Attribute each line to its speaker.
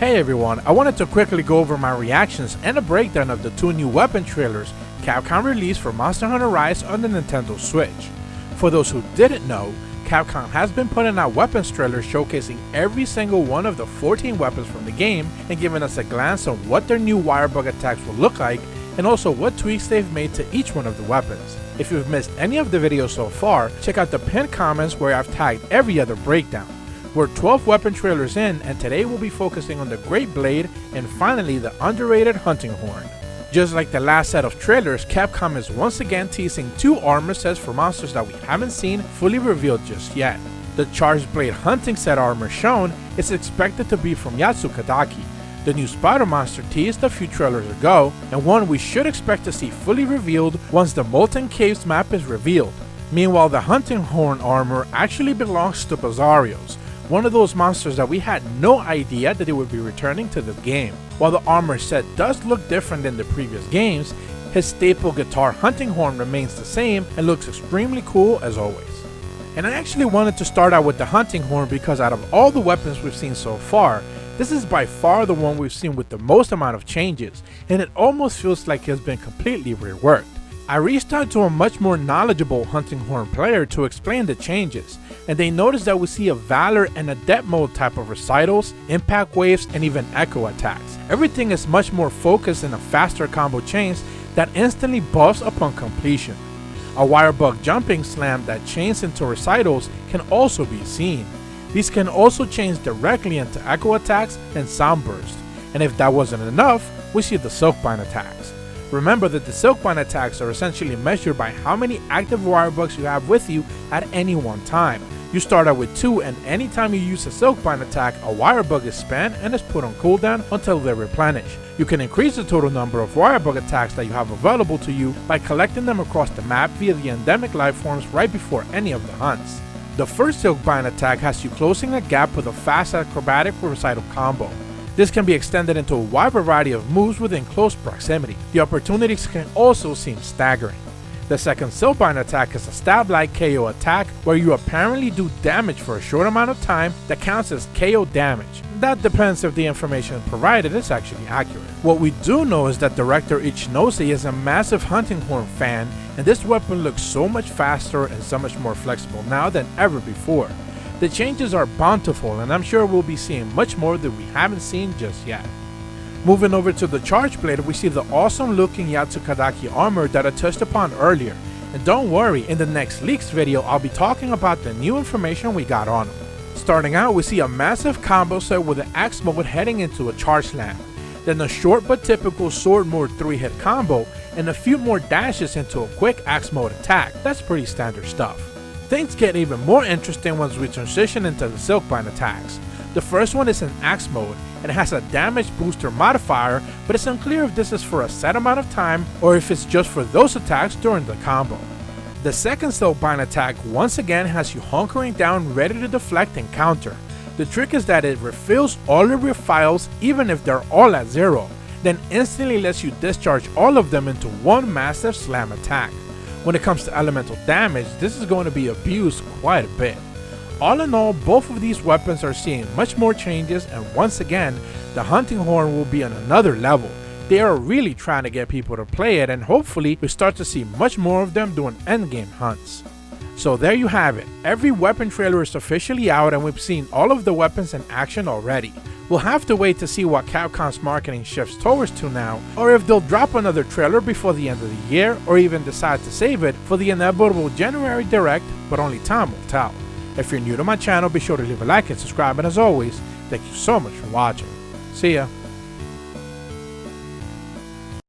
Speaker 1: Hey everyone, I wanted to quickly go over my reactions and a breakdown of the two new weapon trailers Capcom released for Monster Hunter Rise on the Nintendo Switch. For those who didn't know, Capcom has been putting out weapons trailers showcasing every single one of the 14 weapons from the game and giving us a glance on what their new wire bug attacks will look like and also what tweaks they've made to each one of the weapons. If you've missed any of the videos so far, check out the pinned comments where I've tagged every other breakdown. We're 12 weapon trailers in, and today we'll be focusing on the Great Blade and finally the underrated Hunting Horn. Just like the last set of trailers, Capcom is once again teasing two armor sets for monsters that we haven't seen fully revealed just yet. The Charged Blade Hunting set armor shown is expected to be from Yatsukadaki, the new spider monster teased a few trailers ago, and one we should expect to see fully revealed once the Molten Caves map is revealed. Meanwhile, the Hunting Horn armor actually belongs to Bizarrios, one of those monsters that we had no idea that they would be returning to the game. While the armor set does look different than the previous games, his staple guitar Hunting Horn remains the same and looks extremely cool as always. And I actually wanted to start out with the Hunting Horn because out of all the weapons we've seen so far, this is by far the one we've seen with the most amount of changes, and it almost feels like it has been completely reworked. I reached out to a much more knowledgeable Hunting Horn player to explain the changes, and they noticed that we see a Valor and Adept mode type of recitals, impact waves, and even echo attacks. Everything is much more focused in a faster combo chains that instantly buffs upon completion. A wire bug jumping slam that chains into recitals can also be seen. These can also change directly into echo attacks and sound burst, and if that wasn't enough, we see the Silkbind attacks. Remember that the Silkbind attacks are essentially measured by how many active wire bugs you have with you at any one time. You start out with 2, and anytime you use a Silkbind attack, a wire bug is spent and is put on cooldown until they replenish. You can increase the total number of wire bug attacks that you have available to you by collecting them across the map via the endemic lifeforms right before any of the hunts. The first Silkbind attack has you closing a gap with a fast acrobatic recital combo. This can be extended into a wide variety of moves within close proximity. The opportunities can also seem staggering. The second Silkbind attack is a stab-like KO attack where you apparently do damage for a short amount of time that counts as KO damage. That depends if the information provided is actually accurate. What we do know is that director Ichinose is a massive Hunting Horn fan, and this weapon looks so much faster and so much more flexible now than ever before. The changes are bountiful, and I'm sure we'll be seeing much more that we haven't seen just yet. Moving over to the Charged Blade, we see the awesome looking Yatsukadaki armor that I touched upon earlier. And don't worry, in the next leaks video I'll be talking about the new information we got on him. Starting out, we see a massive combo set with an axe mode heading into a charge slam, then a short but typical sword mode 3-hit combo, and a few more dashes into a quick axe mode attack. That's pretty standard stuff. Things get even more interesting once we transition into the Silkbind attacks. The first one is in axe mode and has a damage booster modifier, but it's unclear if this is for a set amount of time or if it's just for those attacks during the combo. The second Silkbind attack once again has you hunkering down ready to deflect and counter. The trick is that it refills all of your files even if they're all at 0, then instantly lets you discharge all of them into one massive slam attack. When it comes to elemental damage, this is going to be abused quite a bit. All in all, both of these weapons are seeing much more changes, and once again, the Hunting Horn will be on another level. They are really trying to get people to play it, and hopefully we start to see much more of them doing endgame hunts. So there you have it. Every weapon trailer is officially out and we've seen all of the weapons in action already. We'll have to wait to see what Capcom's marketing shifts towards to now, or if they'll drop another trailer before the end of the year, or even decide to save it for the inevitable January Direct, but only time will tell. If you're new to my channel, be sure to leave a like and subscribe, and as always, thank you so much for watching. See ya.